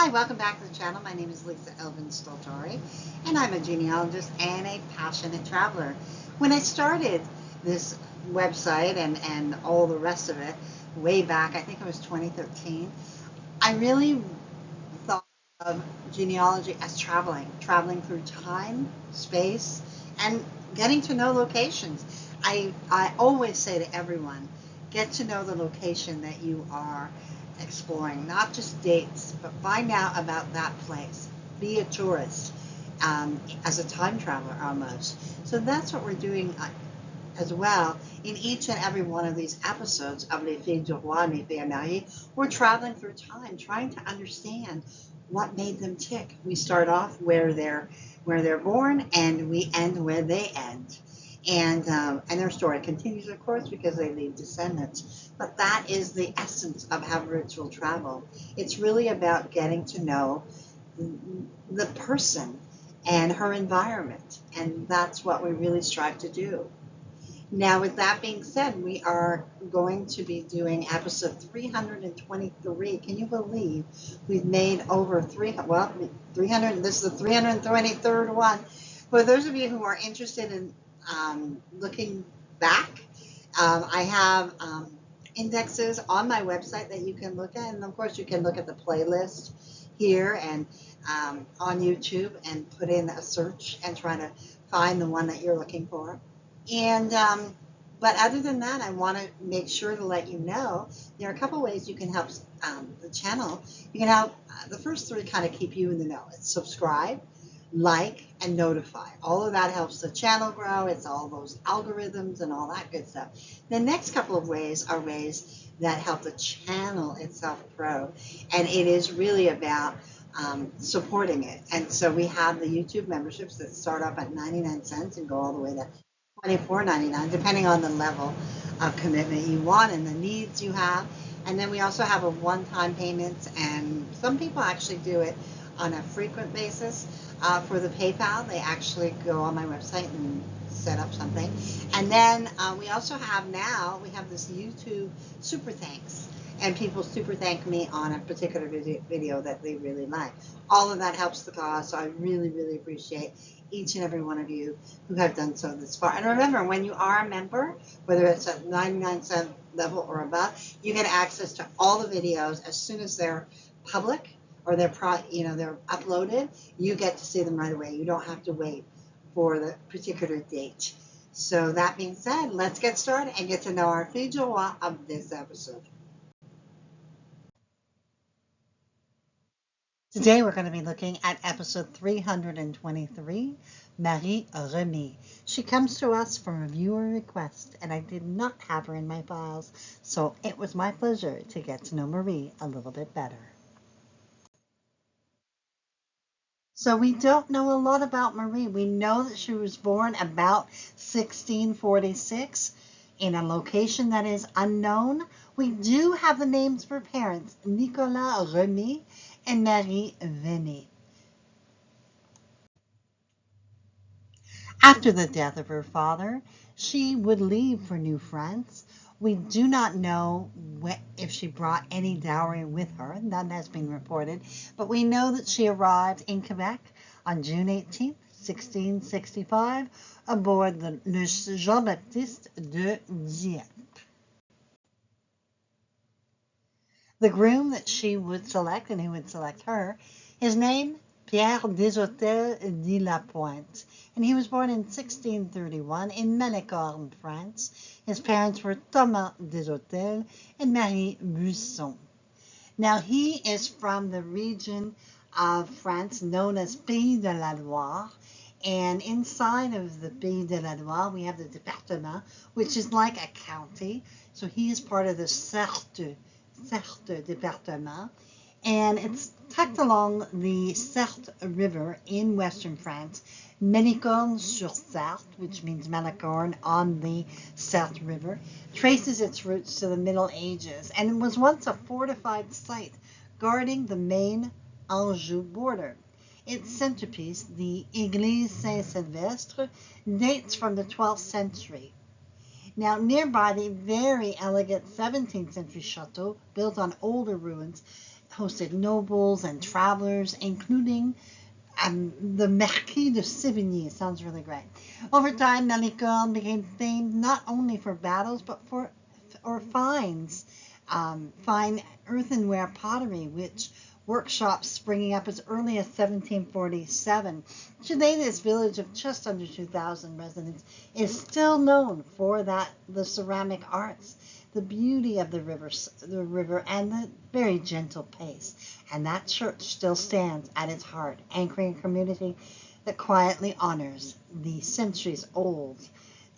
Hi, welcome back to the channel. My name is Lisa Elvin Stoltari, and I'm a genealogist and a passionate traveler. When I started this website and all the rest of it way back, I think it was 2013, I really thought of genealogy as traveling through time, space, and getting to know locations. I always say to everyone, get to know the location that you are exploring, not just dates, but find out about that place. Be a tourist, as a time traveler almost. So that's what we're doing as well in each and every one of these episodes of Les Filles du Roi, Les FDR. We're traveling through time, trying to understand what made them tick. We start off where they're born, and we end where they end. And their story continues, of course, because they leave descendants. But that is the essence of how roots will travel. It's really about getting to know the person and her environment, and that's what we really strive to do. Now, with that being said, we are going to be doing episode 323. Can you believe we've made over 300? This is the 323rd one. For those of you who are interested in looking back, I have indexes on my website that you can look at, and of course you can look at the playlist here and on YouTube and put in a search and try to find the one that you're looking for. And but other than that, I want to make sure to let you know there are a couple ways you can help the channel. You can help the first three kind of keep you in the know. It's subscribe, like, and notify. All of that helps the channel grow. It's all those algorithms and all that good stuff. The next couple of ways are ways that help the channel itself grow, and it is really about supporting it. And so we have the YouTube memberships that start off at 99 cents and go all the way to $24.99, depending on the level of commitment you want and the needs you have. And then we also have a one-time payments, and some people actually do it on a frequent basis. For the PayPal, they actually go on my website and set up something. And then we also have we have this YouTube super thanks, and people super thank me on a particular video that they really like. All of that helps the cause, so I really, really appreciate each and every one of you who have done so this far. And remember, when you are a member, whether it's at 99-cent level or above, you get access to all the videos as soon as they're public or they're uploaded. You get to see them right away. You don't have to wait for the particular date. So that being said, let's get started and get to know our Fille du Roi of this episode. Today we're going to be looking at episode 323, Remy. She comes to us from a viewer request, and I did not have her in my files, so it was my pleasure to get to know Marie a little bit better. So we don't know a lot about Marie. We know that she was born about 1646 in a location that is unknown. We do have the names of her parents, Nicolas Remy and Marie Venny. After the death of her father, she would leave for New France. We do not know if she brought any dowry with her. None has been reported. But we know that she arrived in Quebec on June 18, 1665, aboard the Le Jean-Baptiste de Dieppe. The groom that she would select, and who would select her, is named Pierre Deshôtels de la Pointe, and he was born in 1631 in Malicorne, France. His parents were Thomas Deshôtels and Marie Buisson. Now, he is from the region of France known as Pays de la Loire, and inside of the Pays de la Loire, we have the département, which is like a county. So he is part of the Sarthe département, and it's tucked along the Sarthe River in western France, Malicorne-sur-Sarthe, which means Malicorne on the Sarthe River, traces its roots to the Middle Ages, and it was once a fortified site guarding the main Anjou border. Its centerpiece, the Église Saint-Sylvestre, dates from the 12th century. Now, nearby, the very elegant 17th century chateau, built on older ruins, hosted nobles and travelers, including the Marquis de Sévigné. Sounds really great. Over time, Malicorne became famed not only for battles but for finds, fine earthenware pottery, which workshops springing up as early as 1747. Today, this village of just under 2,000 residents is still known for the ceramic arts, the beauty of the river, and the very gentle pace. And that church still stands at its heart, anchoring a community that quietly honors the centuries-old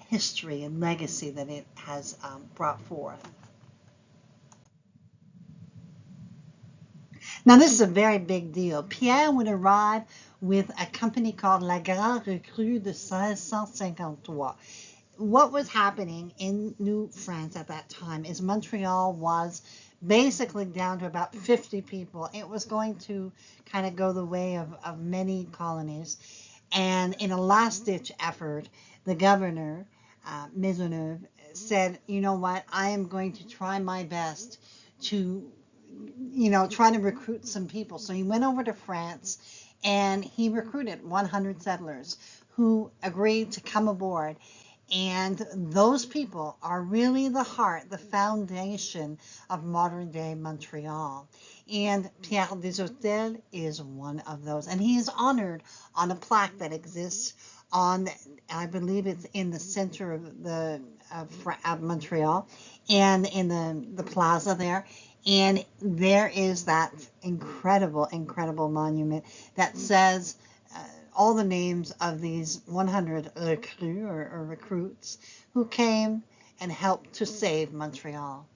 history and legacy that it has brought forth. Now, this is a very big deal. Pierre would arrive with a company called La Grande Recrue de 1653. What was happening in New France at that time is Montreal was basically down to about 50 people. It was going to kind of go the way of many colonies. And in a last-ditch effort, the governor, Maisonneuve, said, you know what, I am going to try my best to try to recruit some people. So he went over to France and he recruited 100 settlers who agreed to come aboard. And those people are really the heart, the foundation of modern day Montreal. And Pierre Deshôtels is one of those. And he is honored on a plaque that exists on, I believe it's in the center of Montreal and in the plaza there. And there is that incredible, incredible monument that says all the names of these 100 recrues or recruits who came and helped to save Montreal.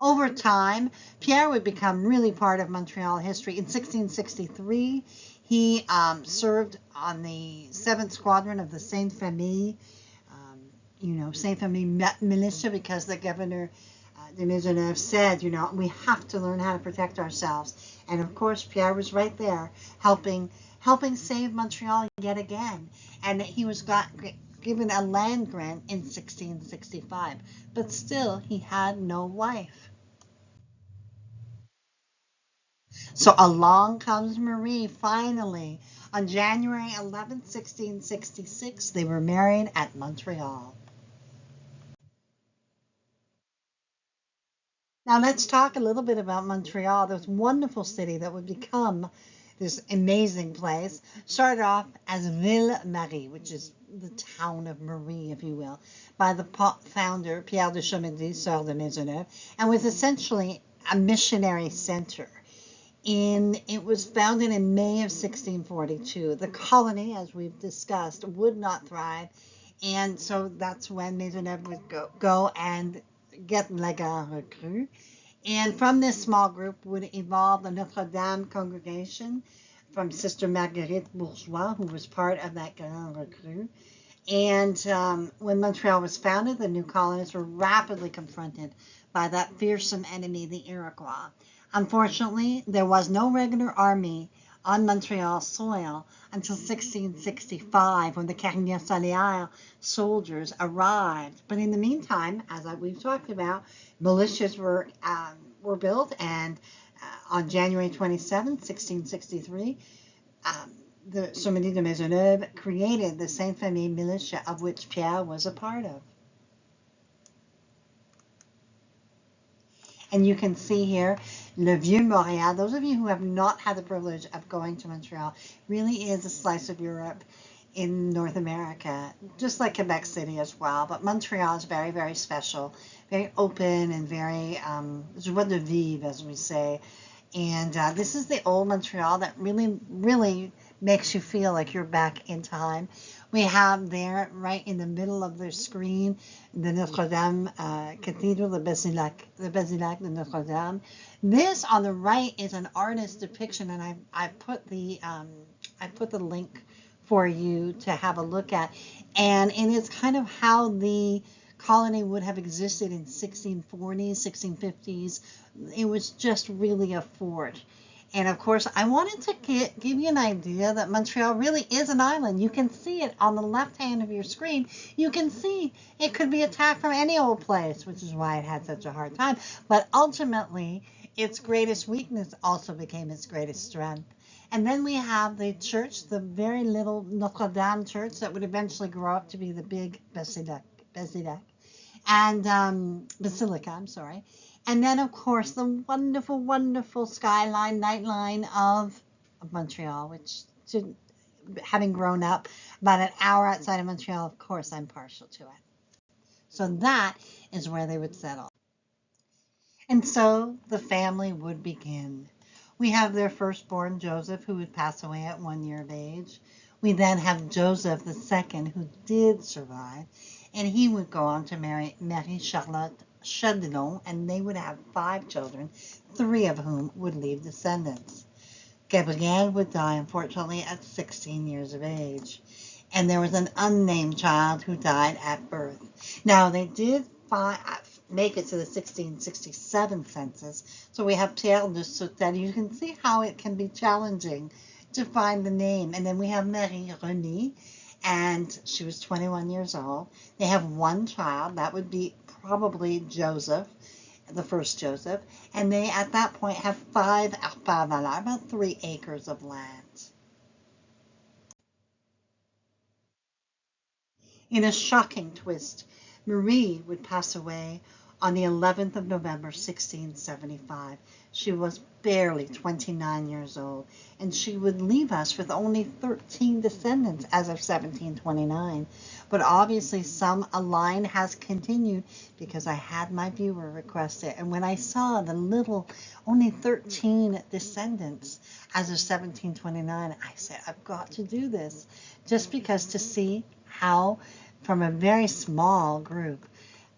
Over time, Pierre would become really part of Montreal history. In 1663, he served on the 7th Squadron of the Sainte Famille, Sainte Famille militia, because the governor de Maisonneuve said, we have to learn how to protect ourselves. And of course, Pierre was right there helping save Montreal yet again. And he was given a land grant in 1665, but still he had no wife. So along comes Marie, finally. On January 11th, 1666, they were married at Montreal. Now let's talk a little bit about Montreal, this wonderful city that would become this amazing place. Started off as Ville Marie, which is the town of Marie, if you will, by the founder, Pierre de Chomedy, Sœur de Maisonneuve, and was essentially a missionary center. It was founded in May of 1642. The colony, as we've discussed, would not thrive, and so that's when Maisonneuve would go and get La Grande Recrue. And from this small group would evolve the Notre Dame congregation from Sister Marguerite Bourgeois, who was part of that Grande Recrue. And when Montreal was founded, the new colonists were rapidly confronted by that fearsome enemy, the Iroquois. Unfortunately, there was no regular army on Montreal soil until 1665, when the Carignan Salière soldiers arrived. But in the meantime, as we've talked about, militias were built, and on January 27, 1663, the Chomedy de Maisonneuve created the Sainte Famille militia, of which Pierre was a part of. And you can see here, Le Vieux Montréal. Those of you who have not had the privilege of going to Montreal, really is a slice of Europe in North America, just like Quebec City as well. But Montreal is very, very special, very open and very joie de vivre, as we say. And this is the old Montreal that really, really makes you feel like you're back in time. We have there, right in the middle of the screen, the Notre Dame Cathedral, the Basilique de Notre Dame. This on the right is an artist depiction, and I put the link for you to have a look at. And it is kind of how the colony would have existed in 1640s, 1650s. It was just really a fort. And of course, I wanted to give you an idea that Montreal really is an island. You can see it on the left hand of your screen. You can see it could be attacked from any old place, which is why it had such a hard time. But ultimately, its greatest weakness also became its greatest strength. And then we have the church, the very little Notre Dame church that would eventually grow up to be the big Basilica, and Basilica, I'm sorry. And then, of course, the wonderful, wonderful skyline, nightline of Montreal, which, having grown up about an hour outside of Montreal, of course, I'm partial to it. So that is where they would settle. And so the family would begin. We have their firstborn, Joseph, who would pass away at 1 year of age. We then have Joseph II, who did survive, and he would go on to marry Marie Charlotte Chadelon, and they would have 5 children, 3 of whom would leave descendants. Gabrielle would die, unfortunately, at 16 years of age, and there was an unnamed child who died at birth. Now, they did make it to the 1667 census, so we have Pierre de Sautel. You can see how it can be challenging to find the name. And then we have Marie Remy, and she was 21 years old. They have 1 child. That would be probably Joseph, the first Joseph. And they, at that point, have 5 arpents valeurs, about 3 acres of land. In a shocking twist, Marie would pass away on the 11th of November, 1675. She was barely 29 years old, and she would leave us with only 13 descendants as of 1729. But obviously, a line has continued because I had my viewer request it. And when I saw the little, only 13 descendants as of 1729, I said, I've got to do this just because to see how, from a very small group,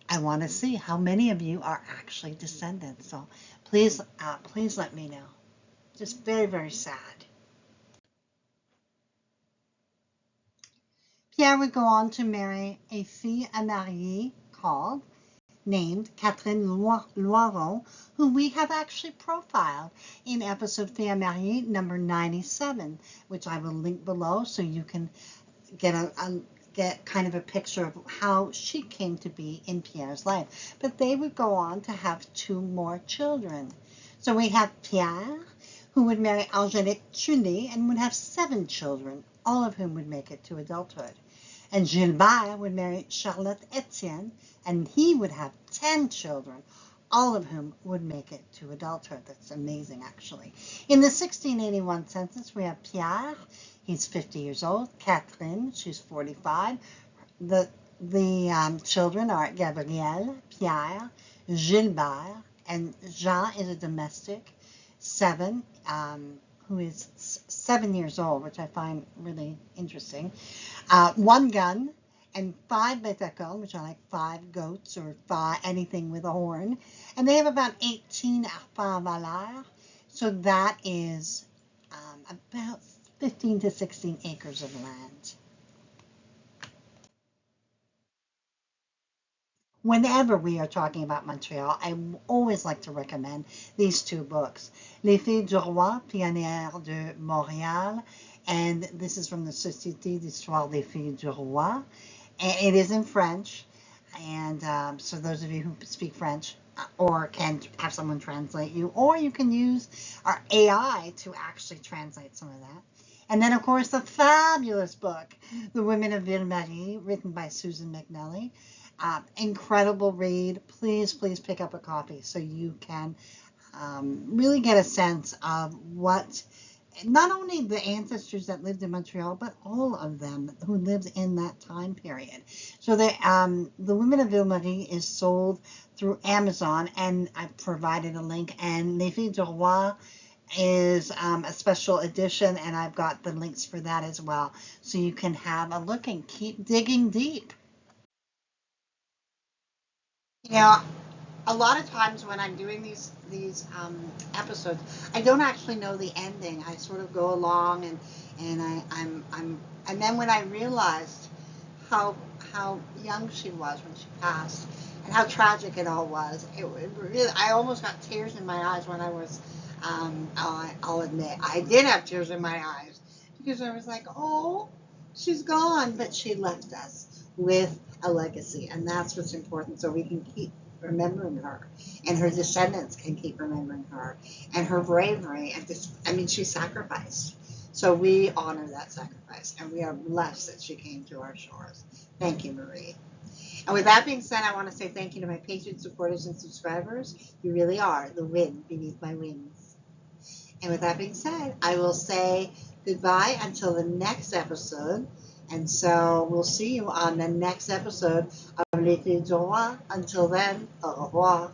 I want to see how many of you are actually descendants. So please let me know. Just very, very sad. Pierre would go on to marry a fille à marier named Catherine Loiron, who we have actually profiled in episode Fille à marier number 97, which I will link below so you can get kind of a picture of how she came to be in Pierre's life. But they would go on to have 2 more children. So we have Pierre, who would marry Angélique Tully and would have 7 children, all of whom would make it to adulthood. And Gilbert would marry Charlotte Etienne, and he would have 10 children, all of whom would make it to adulthood. That's amazing, actually. In the 1681 census, we have Pierre. He's 50 years old. Catherine, she's 45. The children are Gabrielle, Pierre, Gilbert, and Jean is a domestic, 7, who is 7 years old, which I find really interesting. 1 gun, and 5 bêtes-cornes, which are like 5 goats or 5 anything with a horn. And they have about 18 arpents valeurs. So that is about 15 to 16 acres of land. Whenever we are talking about Montreal, I always like to recommend these 2 books. Les Filles du Roi, Pionnières de Montréal, and this is from the Société d'Histoire des Filles du Roi. And it is in French, and so those of you who speak French or can have someone translate you, or you can use our AI to actually translate some of that. And then, of course, the fabulous book, The Women of Ville-Marie, written by Susan McNally. Incredible read. Please, please pick up a copy so you can really get a sense of what, not only the ancestors that lived in Montreal, but all of them who lived in that time period. So the Women of Ville-Marie is sold through Amazon, and I've provided a link, and Les Filles du Roi is a special edition, and I've got the links for that as well, so you can have a look and keep digging deep. You know, a lot of times when I'm doing these episodes, I don't actually know the ending. I sort of go along, and then when I realized how young she was when she passed, and how tragic it all was, it really, I almost got tears in my eyes when I was I'll admit, I did have tears in my eyes because I was like, oh, she's gone, but she left us with a legacy, and that's what's important. So we can keep remembering her, and her descendants can keep remembering her, and her bravery. And just, I mean, she sacrificed. So we honor that sacrifice, and we are blessed that she came to our shores. Thank you, Marie. And with that being said, I want to say thank you to my patrons, supporters, and subscribers. You really are the wind beneath my wings. And with that being said, I will say goodbye until the next episode. And so we'll see you on the next episode of Les Filles du Roi. Until then, au revoir.